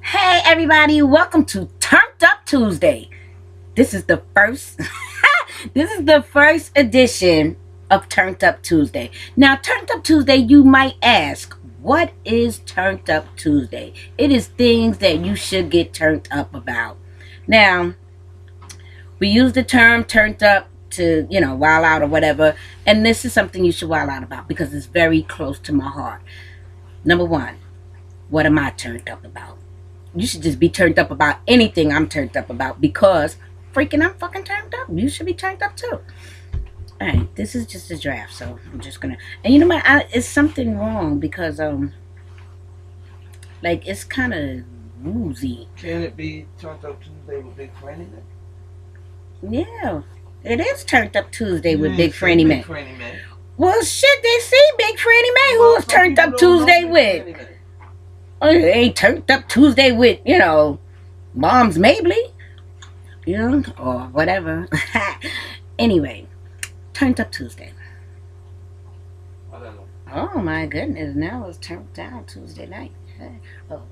Hey everybody, welcome to Turnt Up Tuesday. This is the first this is the first edition of Turnt Up Tuesday. Now, Turnt Up Tuesday, you might ask, what is Turnt Up Tuesday? It is things that you should get turned up about. Now, we use the term turned up to, wild out or whatever, and this is something you should wild out about because it's very close to my heart. Number one, what am I turned up about? You should just be turned up about anything I'm turned up about because freaking I'm fucking turned up. You should be turned up too. Alright, this is just a draft, so I'm just gonna, and you know what, it's something wrong because like it's kind of woozy. Can it be Turnt Up Tuesday with Big Frannie? Yeah, it is Turned Up Tuesday with Big Frannie Big Man. Frannie Man. Well, shit, they see Big Frannie Man who was Turned Up Tuesday with. Oh, it ain't Turned Up Tuesday with, Mom's Mabley, or whatever. Anyway, Turned Up Tuesday. I don't know. Oh my goodness, now it's turned down Tuesday night. Oh.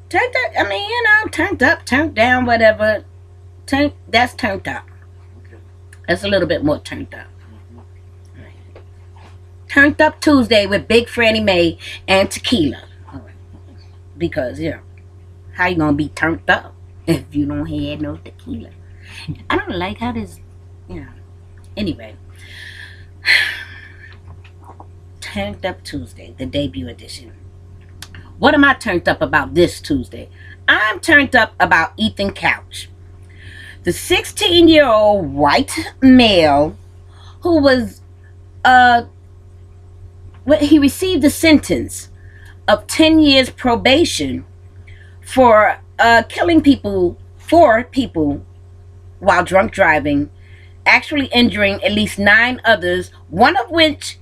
Turned up, turned up, turned down, whatever. That's turned up. Okay. That's a little bit more turned up. Turned Up Tuesday with Big Frannie Mae and tequila. Because, how you gonna be turned up if you don't have no tequila? I don't like how this, Anyway. Turned Up Tuesday, the debut edition. What am I turned up about this Tuesday? I'm turned up about Ethan Couch, the 16-year-old white male who was, he received a sentence of 10 years probation for killing four people while drunk driving, actually injuring at least 9 others, one of which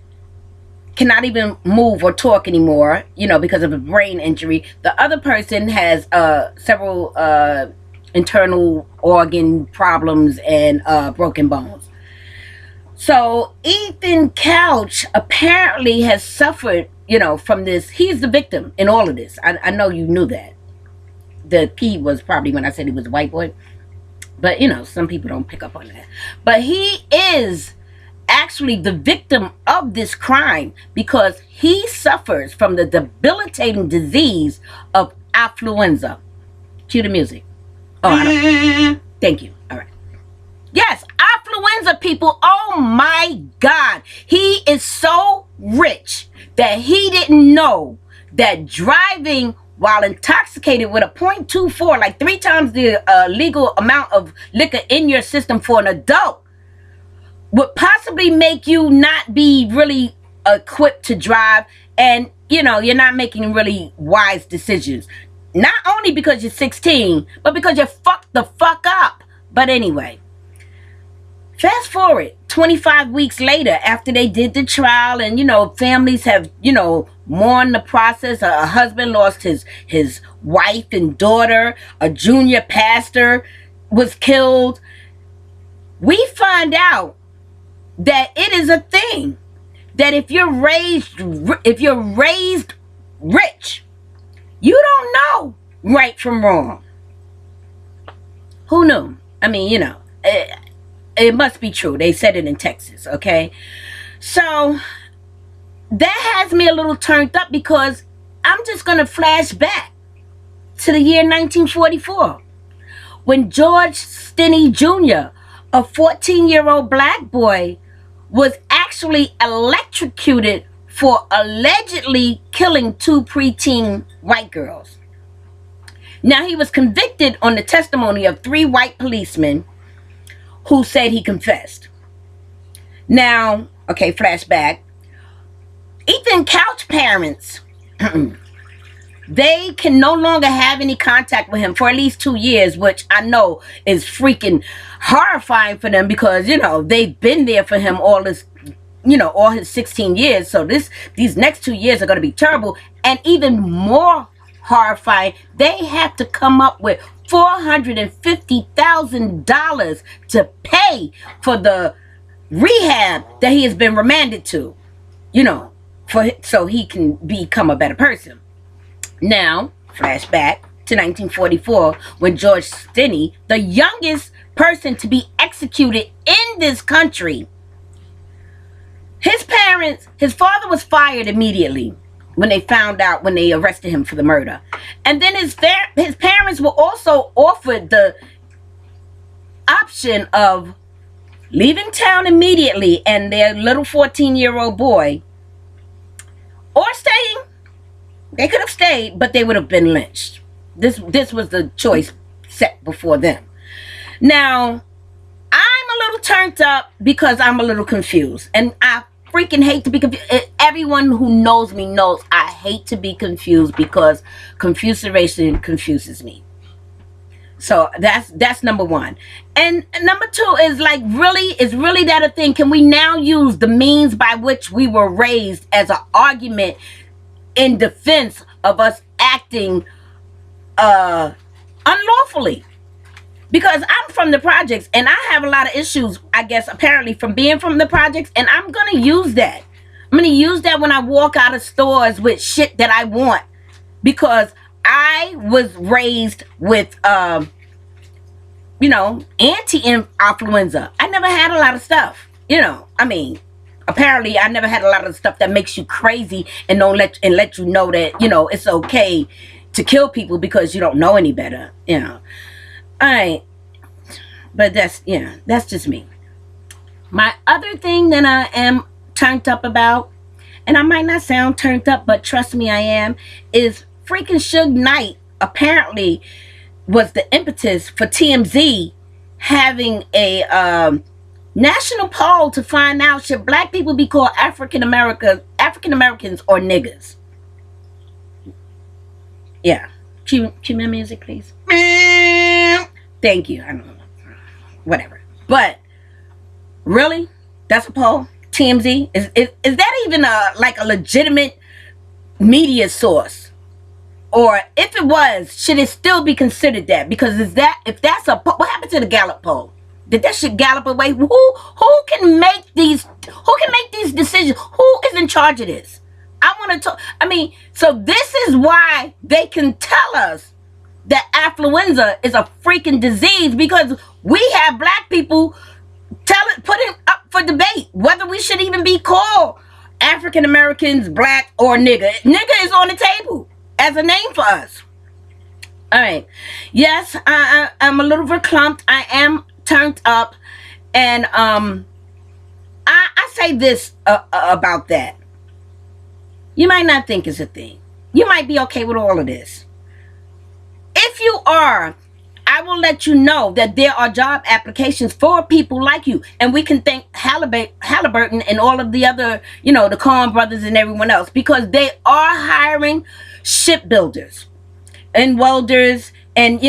cannot even move or talk anymore, because of a brain injury. The other person has several internal organ problems and broken bones. So Ethan Couch apparently has suffered, from this. He's the victim in all of this. I know you knew that. The key was probably when I said he was a white boy. But, some people don't pick up on that. But he is actually the victim of this crime because he suffers from the debilitating disease of affluenza. Cue the music. Oh, thank you. All right. Yes, affluenza, people. Oh my God. He is so rich that he didn't know that driving while intoxicated with a .24, like 3 times the legal amount of liquor in your system for an adult, would possibly make you not be really equipped to drive, and you're not making really wise decisions. Not only because you're 16, but because you're fucked the fuck up. But anyway, fast forward 25 weeks later after they did the trial, and families have mourned the process. A husband lost his wife and daughter. A junior pastor was killed. We find out that it is a thing that if you're raised rich, you don't know right from wrong. Who knew? I mean, it must be true. They said it in Texas, okay? So that has me a little turned up because I'm just going to flash back to the year 1944 when George Stinney Jr., a 14-year-old black boy, was actually electrocuted for allegedly killing 2 preteen white girls. Now, he was convicted on the testimony of 3 white policemen who said he confessed. Now, okay, flashback. Ethan Couch parents, they can no longer have any contact with him for at least 2 years, which I know is freaking horrifying for them because, they've been there for him all this, all his 16 years. So these next 2 years are going to be terrible. And even more horrifying, they have to come up with $450,000 to pay for the rehab that he has been remanded to, so he can become a better person. Now, flashback to 1944 when George Stinney, the youngest person to be executed in this country, his father was fired immediately when they arrested him for the murder. And then his parents were also offered the option of leaving town immediately and their little 14-year-old boy, or staying. They could have stayed, but they would have been lynched. This was the choice set before them. Now, I'm a little turned up because I'm a little confused. And I freaking hate to be confused. Everyone who knows me knows I hate to be confused because confuseration confuses me. So that's number one. And number two is really that a thing? Can we now use the means by which we were raised as an argument in defense of us acting unlawfully? Because I'm from the projects and I have a lot of issues, I guess, apparently from being from the projects, and I'm going to use that. I'm going to use that when I walk out of stores with shit that I want, because I was raised with, anti-influenza. I never had a lot of stuff, apparently I never had a lot of stuff that makes you crazy and let you know that, it's okay to kill people because you don't know any better, All right, but that's just me. My other thing that I am turned up about, and I might not sound turned up, but trust me, I am, is freaking Suge Knight apparently was the impetus for TMZ having a national poll to find out, should black people be called African Americans or niggas? Yeah. Cue my music, please. Thank you. I don't know. Whatever. But really, that's a poll. TMZ is that even a legitimate media source? Or if it was, should it still be considered that? Because if that's a poll, what happened to the Gallup poll? Did that shit gallop away? Who can make these decisions? Who is in charge of this? I want to talk. So this is why they can tell us that affluenza is a freaking disease, because we have black people putting up for debate whether we should even be called African Americans, black, or nigga. Nigga is on the table as a name for us. All right. Yes, I'm a little verklempt. I am turned up, and I say this about that. You might not think it's a thing. You might be okay with all of this. If you are, I will let you know that there are job applications for people like you. And we can thank Halliburton and all of the other, the Coen brothers and everyone else, because they are hiring shipbuilders and welders and,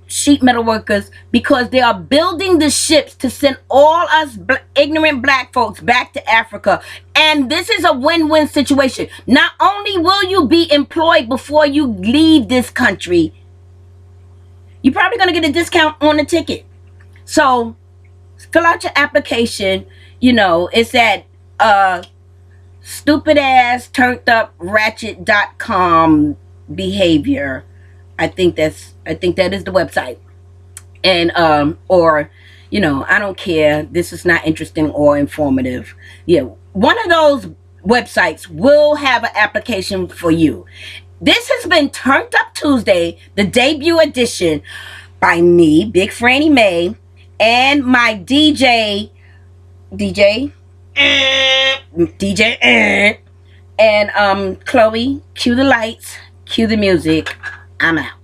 sheet metal workers, because they are building the ships to send all us ignorant black folks back to Africa. And this is a win-win situation. Not only will you be employed before you leave this country, you're probably going to get a discount on the ticket. So fill out your application. It's at stupid ass turntup.ratchet.com behavior. I think that is the website. And or I don't care. This is not interesting or informative. Yeah, one of those websites will have an application for you. This has been Turnt Up Tuesday, the debut edition, by me, Big Frannie Mae, and my DJ, and Chloe. Cue the lights, cue the music. I'm out.